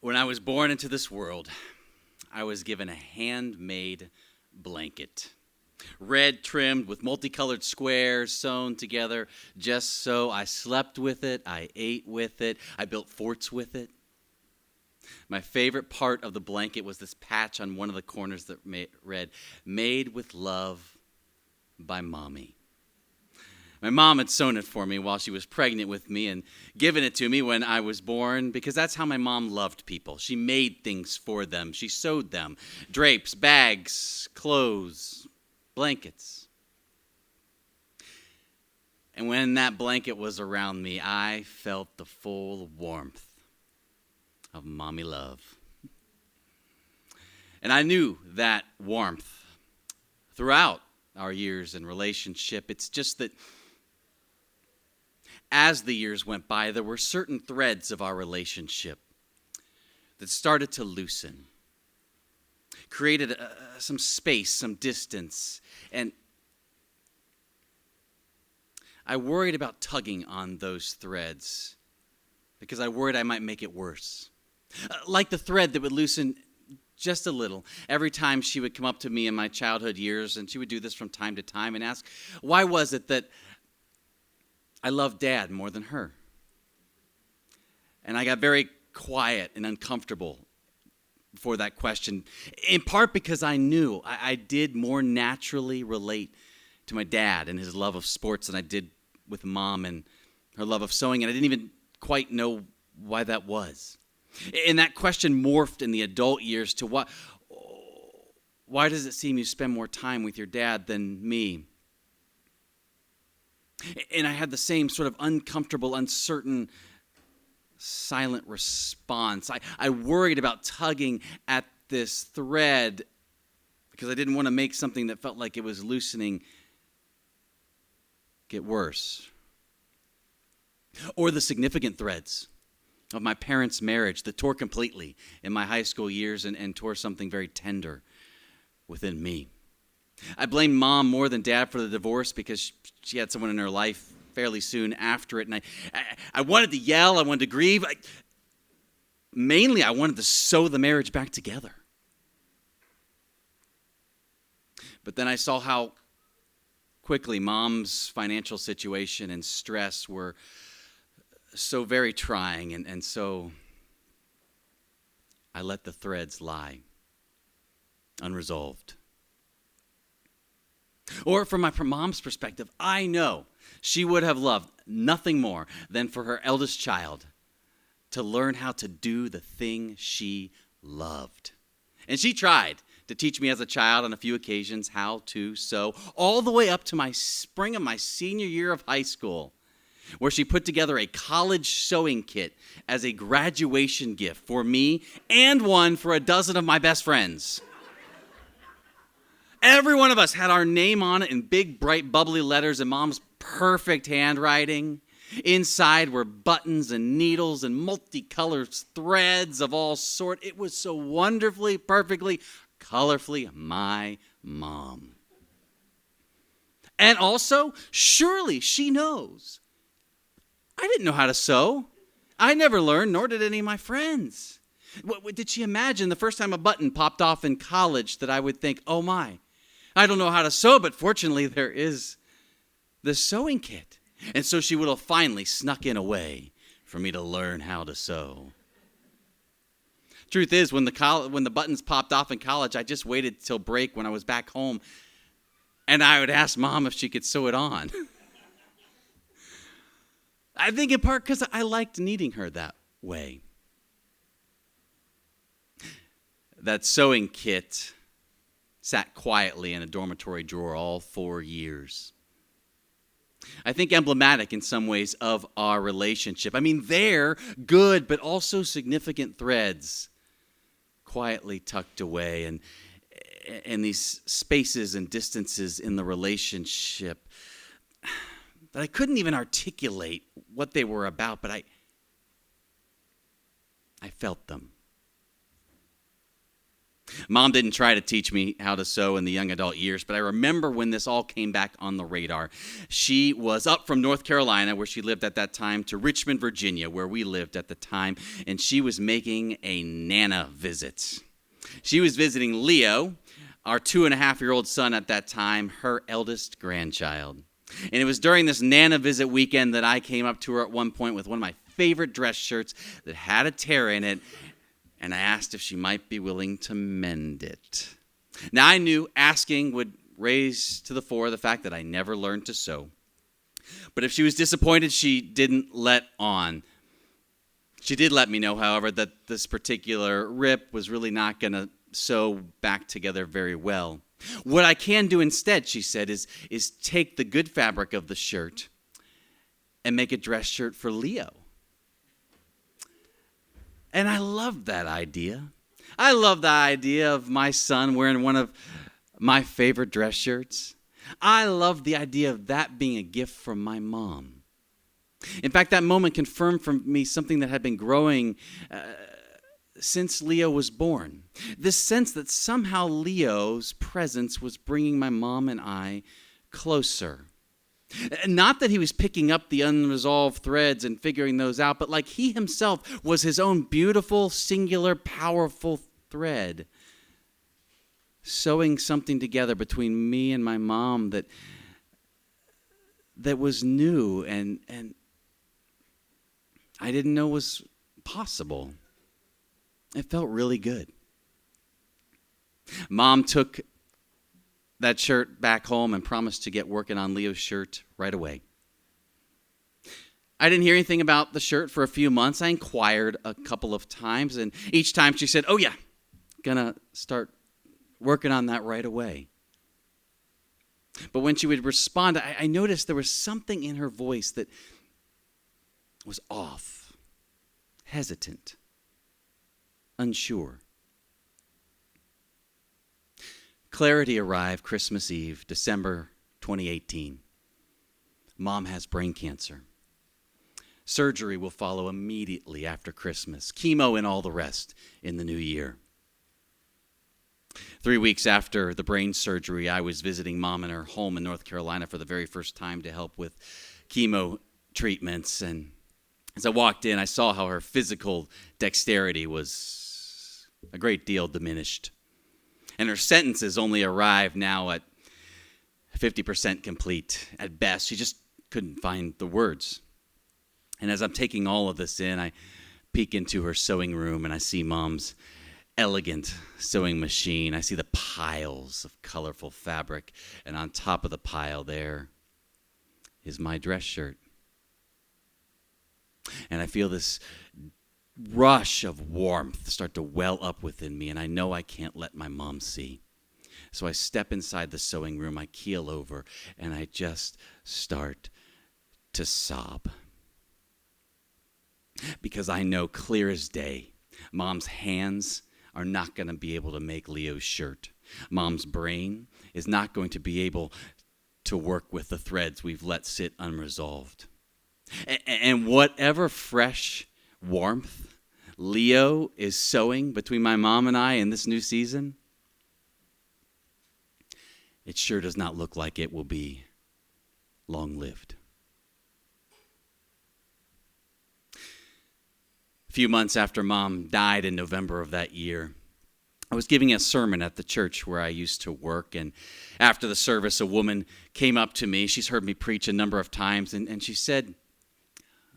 When I was born into this world, I was given a handmade blanket. Red trimmed with multicolored squares sewn together just so I slept with it, I ate with it, I built forts with it. My favorite part of the blanket was this patch on one of the corners that read, "Made with love by Mommy." My mom had sewn it for me while she was pregnant with me and given it to me when I was born because that's how my mom loved people. She made things for them. She sewed them. Drapes, bags, clothes, blankets. And when that blanket was around me, I felt the full warmth of mommy love. And I knew that warmth throughout our years in relationship. It's just that as the years went by, there were certain threads of our relationship that started to loosen, created some space, some distance, and I worried about tugging on those threads because I worried I might make it worse. Like the thread that would loosen just a little every time she would come up to me in my childhood years, and she would do this from time to time and ask, why was it that I loved Dad more than her? And I got very quiet and uncomfortable before that question, in part because I knew I did more naturally relate to my dad and his love of sports than I did with Mom and her love of sewing, and I didn't even quite know why that was. And that question morphed in the adult years to why does it seem you spend more time with your dad than me? And I had the same sort of uncomfortable, uncertain, silent response. I worried about tugging at this thread because I didn't want to make something that felt like it was loosening get worse. Or the significant threads of my parents' marriage that tore completely in my high school years and tore something very tender within me. I blamed Mom more than Dad for the divorce because she had someone in her life fairly soon after it. And I wanted to yell, I wanted to grieve. Mainly, I wanted to sew the marriage back together. But then I saw how quickly Mom's financial situation and stress were so very trying. And so I let the threads lie unresolved. Or from my mom's perspective, I know she would have loved nothing more than for her eldest child to learn how to do the thing she loved. And she tried to teach me as a child on a few occasions how to sew, all the way up to my spring of my senior year of high school, where she put together a college sewing kit as a graduation gift for me and one for a dozen of my best friends. Every one of us had our name on it in big, bright, bubbly letters in Mom's perfect handwriting. Inside were buttons and needles and multicolored threads of all sorts. It was so wonderfully, perfectly, colorfully my mom. And also, surely she knows I didn't know how to sew. I never learned, nor did any of my friends. What did she imagine the first time a button popped off in college that I would think, oh my, I don't know how to sew, but fortunately there is the sewing kit. And so she would have finally snuck in a way for me to learn how to sew. Truth is, when the buttons popped off in college, I just waited till break when I was back home, and I would ask Mom if she could sew it on. I think in part because I liked needing her that way. That sewing kit sat quietly in a dormitory drawer all 4 years. I think emblematic in some ways of our relationship. I mean, they're good, but also significant threads quietly tucked away, and these spaces and distances in the relationship that I couldn't even articulate what they were about, but I felt them. Mom didn't try to teach me how to sew in the young adult years, but I remember when this all came back on the radar. She was up from North Carolina, where she lived at that time, to Richmond, Virginia, where we lived at the time, and she was making a Nana visit. She was visiting Leo, our 2.5-year-old son at that time, her eldest grandchild. And it was during this Nana visit weekend that I came up to her at one point with one of my favorite dress shirts that had a tear in it, and I asked if she might be willing to mend it. Now, I knew asking would raise to the fore the fact that I never learned to sew. But if she was disappointed, she didn't let on. She did let me know, however, that this particular rip was really not going to sew back together very well. What I can do instead, she said, is take the good fabric of the shirt and make a dress shirt for Leo. And I love that idea. I love the idea of my son wearing one of my favorite dress shirts. I love the idea of that being a gift from my mom. In fact, that moment confirmed for me something that had been growing since Leo was born. This sense that somehow Leo's presence was bringing my mom and I closer. Not that he was picking up the unresolved threads and figuring those out, but like he himself was his own beautiful, singular, powerful thread, sewing something together between me and my mom that was new and I didn't know was possible. It felt really good. Mom took that shirt back home and promised to get working on Leo's shirt right away. I didn't hear anything about the shirt for a few months. I inquired a couple of times, and each time she said, "Oh yeah, gonna start working on that right away." But when she would respond, I noticed there was something in her voice that was off, hesitant, unsure. Clarity arrived Christmas Eve, December 2018. Mom has brain cancer. Surgery will follow immediately after Christmas. Chemo and all the rest in the new year. 3 weeks after the brain surgery, I was visiting Mom in her home in North Carolina for the very first time to help with chemo treatments. And as I walked in, I saw how her physical dexterity was a great deal diminished. And her sentences only arrived now at 50% complete at best. She just couldn't find the words. And as I'm taking all of this in, I peek into her sewing room and I see Mom's elegant sewing machine. I see the piles of colorful fabric, and on top of the pile there is my dress shirt. And I feel this rush of warmth start to well up within me, and I know I can't let my mom see. So I step inside the sewing room, I keel over, and I just start to sob. Because I know clear as day, Mom's hands are not going to be able to make Leo's shirt. Mom's brain is not going to be able to work with the threads we've let sit unresolved. And whatever fresh warmth Leo is sowing between my mom and I in this new season, it sure does not look like it will be long-lived. A few months after Mom died in November of that year, I was giving a sermon at the church where I used to work, and after the service, a woman came up to me. She's heard me preach a number of times, and she said,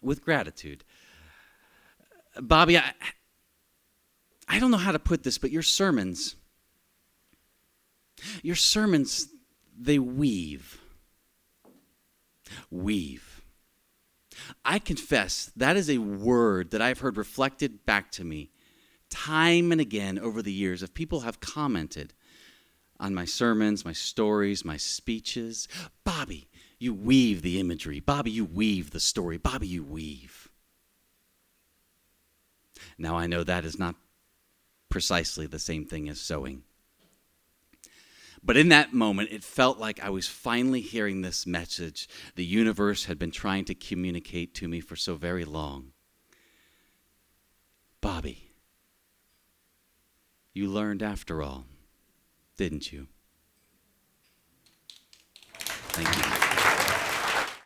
with gratitude, "Bobby, I don't know how to put this, but your sermons, they weave. Weave. I confess that is a word that I've heard reflected back to me time and again over the years of people have commented on my sermons, my stories, my speeches. Bobby, you weave the imagery. Bobby, you weave the story. Bobby, you weave." Now I know that is not precisely the same thing as sewing. But in that moment, it felt like I was finally hearing this message the universe had been trying to communicate to me for so very long. Bobby, You learned after all, didn't you? Thank you.